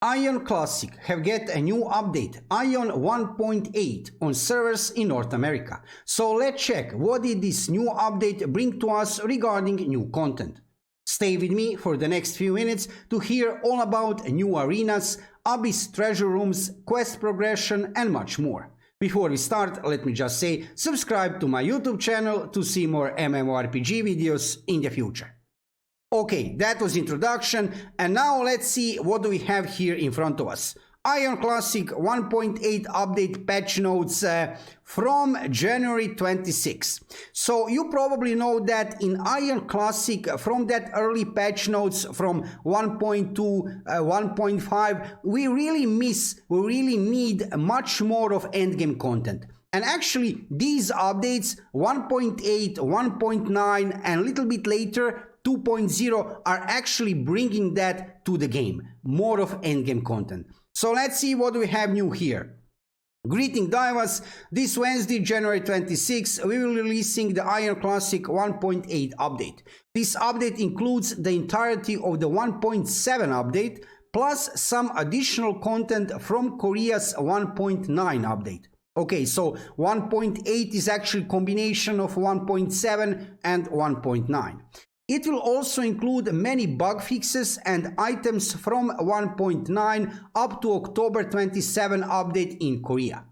Aion Classic have get a new update, Aion 1.8, on servers in North America. So let's check what did this new update bring to us regarding new content. Stay with me for the next few minutes to hear all about new arenas, abyss treasure rooms, quest progression and much more. Before we start, let me just say subscribe to my YouTube channel to see more MMORPG videos in the future. Okay, that was introduction, and now let's see what do we have here in front of us. Aion Classic 1.8 update patch notes from January 26. So you probably know that in Aion Classic, from that early patch notes from 1.2, 1.5, we really need much more of endgame content. And actually, these updates, 1.8, 1.9, and a little bit later, 2.0, are actually bringing that to the game. More of endgame content. So let's see what we have new here. Greeting Divas, this Wednesday, January 26, we will be releasing the Aion Classic 1.8 update. This update includes the entirety of the 1.7 update, plus some additional content from Korea's 1.9 update. Okay, so 1.8 is actually a combination of 1.7 and 1.9. It will also include many bug fixes and items from 1.9 up to October 27 update in Korea.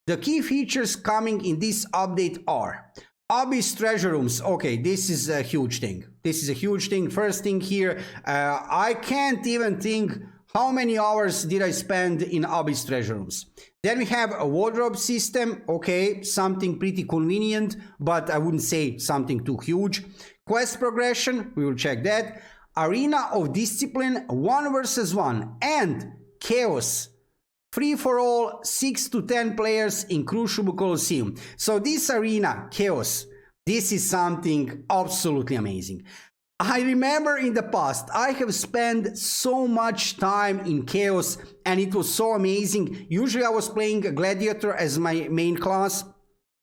The key features coming in this update are Abyss treasure rooms. Okay, this is a huge thing. First thing here, I can't even think how many hours did I spend in Abyss treasure rooms. Then we have a wardrobe system. Okay, something pretty convenient, but I wouldn't say something too huge. Quest progression, we will check that. Arena of Discipline 1 versus 1 and Chaos. Free for all, 6 to 10 players in Crucible Colosseum. So this arena, Chaos, this is something absolutely amazing. I remember in the past, I have spent so much time in Chaos and it was so amazing. Usually I was playing Gladiator as my main class.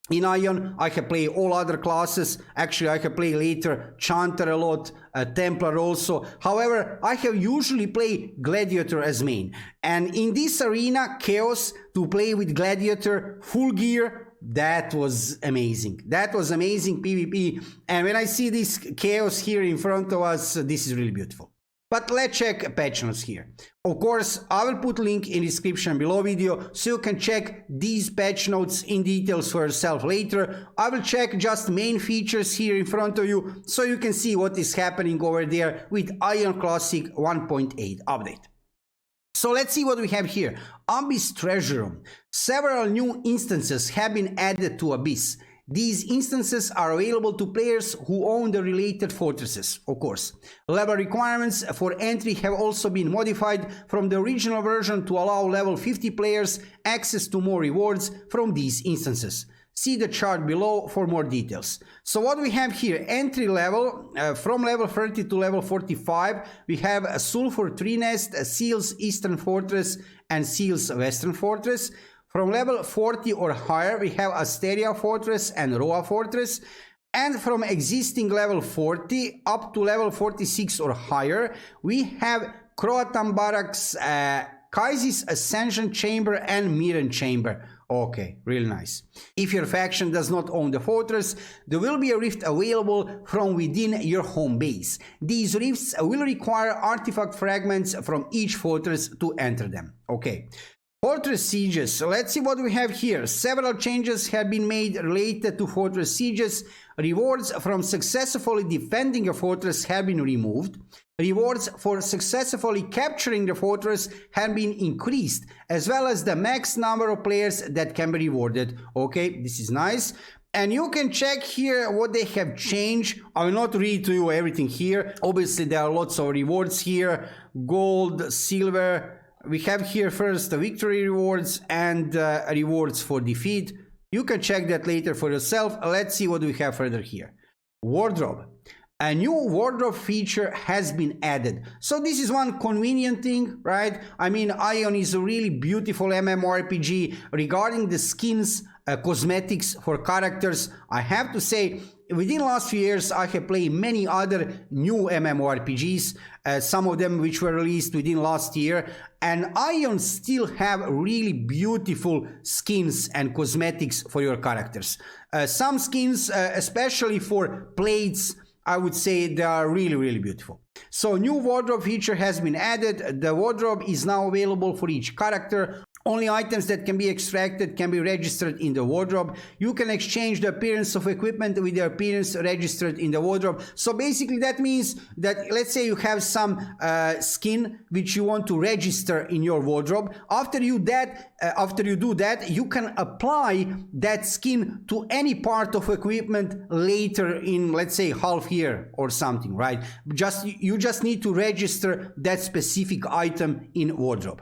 In Aion, I can play all other classes. Actually, I can play later Chanter a lot, Templar also. However, I have usually played Gladiator as main. And in this arena, Chaos, to play with Gladiator, full gear, that was amazing. That was amazing PvP. And when I see this Chaos here in front of us, this is really beautiful. But let's check patch notes here. Of course, I will put link in description below video so you can check these patch notes in details for yourself later. I will check just main features here in front of you so you can see what is happening over there with Aion Classic 1.8 update. So let's see what we have here. Abyss treasure room. Several new instances have been added to Abyss. These instances are available to players who own the related fortresses, of course. Level requirements for entry have also been modified from the original version to allow level 50 players access to more rewards from these instances. See the chart below for more details. So what we have here, entry level, from level 30 to level 45, we have a Sulfur Tree Nest, a Seals Eastern Fortress and Seals Western Fortress. From level 40 or higher, we have Asteria Fortress and Roa Fortress. And from existing level 40 up to level 46 or higher, we have Croatan Barracks, Kaisis Ascension Chamber and Miran Chamber. Okay, really nice. If your faction does not own the fortress, there will be a rift available from within your home base. These rifts will require artifact fragments from each fortress to enter them. Okay. Fortress sieges. So let's see what we have here. Several changes have been made related to fortress sieges. Rewards from successfully defending a fortress have been removed. Rewards for successfully capturing the fortress have been increased, as well as the max number of players that can be rewarded. Okay, this is nice. And you can check here what they have changed. I will not read to you everything here. Obviously, there are lots of rewards here. Gold, silver. We have here first the victory rewards and rewards for defeat. You can check that later for yourself. Let's see what we have further here. Wardrobe. A new wardrobe feature has been added. So this is one convenient thing, right? I mean, Aion is a really beautiful MMORPG. Regarding the skins, cosmetics for characters, I have to say, within the last few years, I have played many other new MMORPGs, some of them which were released within last year, and Aion still have really beautiful skins and cosmetics for your characters. Some skins, especially for plates, I would say they are really, really beautiful. So new wardrobe feature has been added. The wardrobe is now available for each character. Only items that can be extracted can be registered in the wardrobe. You can exchange the appearance of equipment with the appearance registered in the wardrobe. So basically that means that, let's say you have some skin which you want to register in your wardrobe. After you do that, you can apply that skin to any part of equipment later in, let's say, half year or something, right? You just need to register that specific item in wardrobe.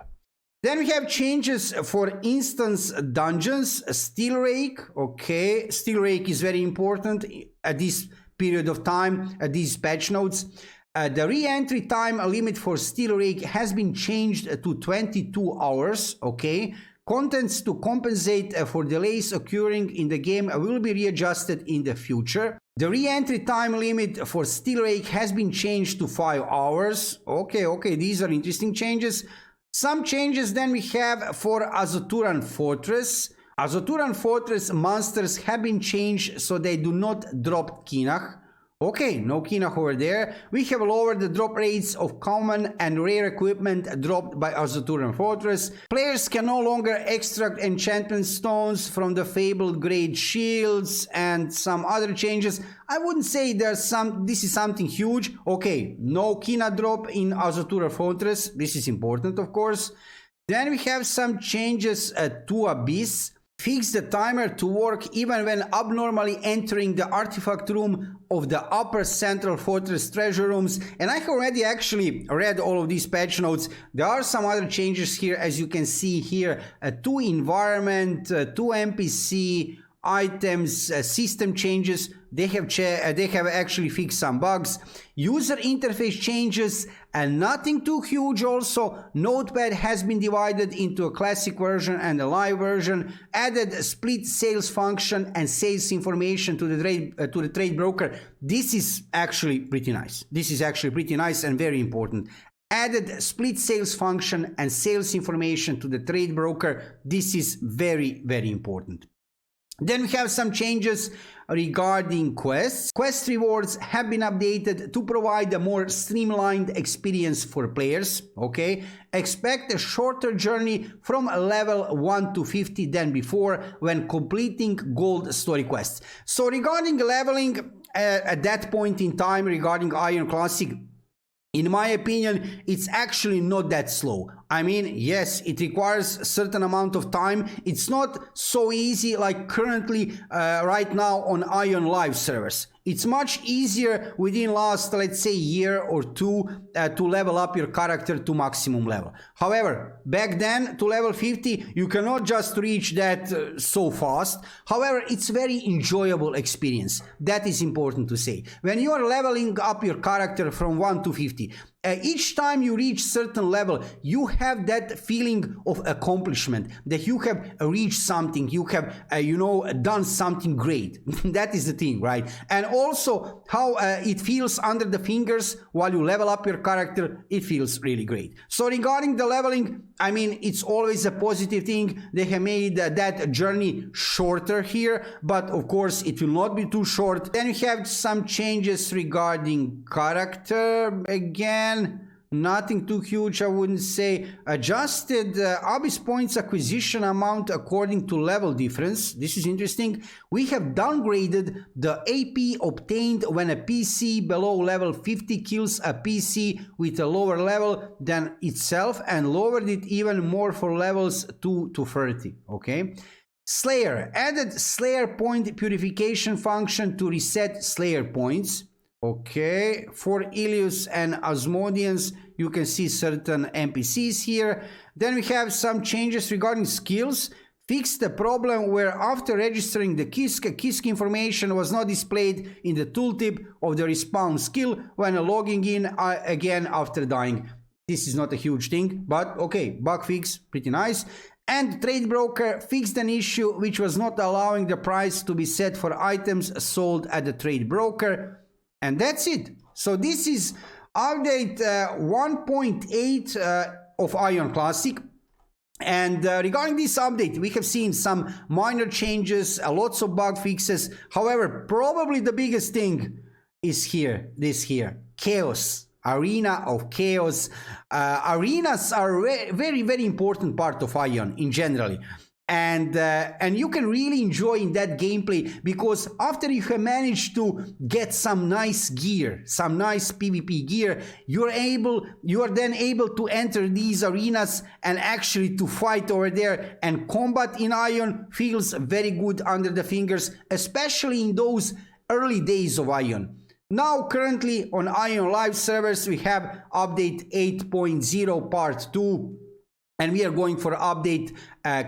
Then we have changes for instance dungeons, Steel Rake. Okay, Steel Rake is very important at this period of time, at these patch notes. The re-entry time limit for Steel Rake has been changed to 22 hours. Okay, contents to compensate for delays occurring in the game will be readjusted in the future. The re-entry time limit for Steel Rake has been changed to 5 hours. Okay, these are interesting changes. Some changes then we have for Azoturan Fortress. Azoturan Fortress monsters have been changed so they do not drop Kinach. Okay, no Kinach over there. We have lowered the drop rates of common and rare equipment dropped by Azoturan Fortress. Players can no longer extract enchantment stones from the fabled great shields and some other changes. I wouldn't say this is something huge. Okay, no Kina drop in Azoturan Fortress. This is important, of course. Then we have some changes to Abyss. Fix the timer to work even when abnormally entering the artifact room of the upper central fortress treasure rooms. And I have already actually read all of these patch notes. There are some other changes here, as you can see here. 2 environment, 2 NPC items, system changes. They have actually fixed some bugs. User interface changes and nothing too huge also. Notepad has been divided into a classic version and a live version. Added split sales function and sales information to the trade broker. This is actually pretty nice. This is actually pretty nice and very important. Added split sales function and sales information to the trade broker. This is very, very important. Then we have some changes regarding quests. Quest rewards have been updated to provide a more streamlined experience for players. Okay, expect a shorter journey from level 1 to 50 than before when completing gold story quests. So regarding leveling at that point in time, regarding Aion Classic, in my opinion, it's actually not that slow. I mean, yes, it requires a certain amount of time. It's not so easy like currently right now on Aion Live servers. It's much easier within last, let's say, year or two to level up your character to maximum level. However, back then to level 50, you cannot just reach that so fast. However, it's very enjoyable experience. That is important to say. When you are leveling up your character from 1 to 50, each time you reach certain level, you have that feeling of accomplishment, that you have reached something, you have, done something great. That is the thing, right? And also how it feels under the fingers while you level up your character, it feels really great. So regarding the leveling, I mean, it's always a positive thing. They have made that journey shorter here, but of course it will not be too short. Then we have some changes regarding character again. Nothing too huge, I wouldn't say. Adjusted Abyss points acquisition amount according to level difference. This is interesting. We have downgraded the AP obtained when a PC below level 50 kills a PC with a lower level than itself, and lowered it even more for levels 2 to 30. Okay. Slayer added Slayer point purification function to reset Slayer points. Okay, for Ilius and Asmodeans, you can see certain NPCs here. Then we have some changes regarding skills. fixed the problem where after registering the KISS information was not displayed in the tooltip of the respawn skill when logging in again after dying. This is not a huge thing, but okay, bug fix, pretty nice. And trade broker fixed an issue which was not allowing the price to be set for items sold at the trade broker. And that's it. So this is update 1.8 of Aion Classic. And regarding this update, we have seen some minor changes, lots of bug fixes. However, probably the biggest thing is this here, chaos. Arena of chaos. Arenas are very, very important part of Aion in general. And you can really enjoy in that gameplay, because after you have managed to get some nice gear, some nice PvP gear, you are then able to enter these arenas and actually to fight over there. And combat in Aion feels very good under the fingers, especially in those early days of Aion. Now currently on Aion live servers we have update 8.0 part 2. And we are going for update,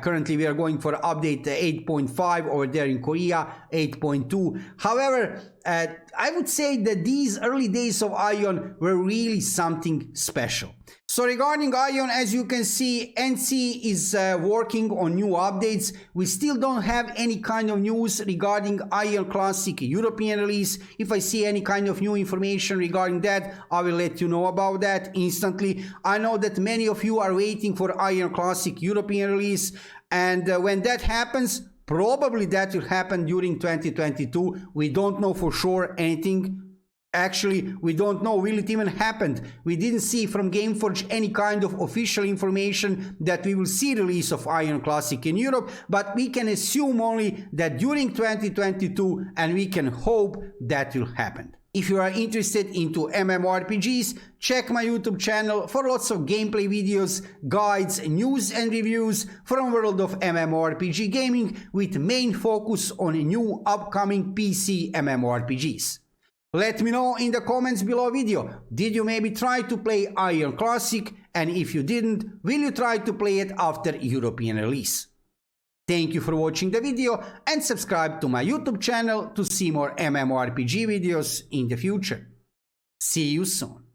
currently we are going for update 8.5 over there in Korea, 8.2. However, I would say that these early days of Aion were really something special. So regarding Aion, as you can see, NC is working on new updates. We still don't have any kind of news regarding Aion Classic European release. If I see any kind of new information regarding that, I will let you know about that instantly. I know that many of you are waiting for Aion Classic European release, and when that happens, probably that will happen during 2022. We don't know for sure anything. Actually, we don't know will it even happen. We didn't see from Gameforge any kind of official information that we will see release of Aion Classic in Europe, but we can assume only that during 2022, and we can hope that will happen. If you are interested into MMORPGs, check my YouTube channel for lots of gameplay videos, guides, news and reviews from world of MMORPG gaming, with main focus on new upcoming PC MMORPGs. Let me know in the comments below video, did you maybe try to play Aion Classic, and if you didn't, will you try to play it after European release? Thank you for watching the video, and subscribe to my YouTube channel to see more MMORPG videos in the future. See you soon.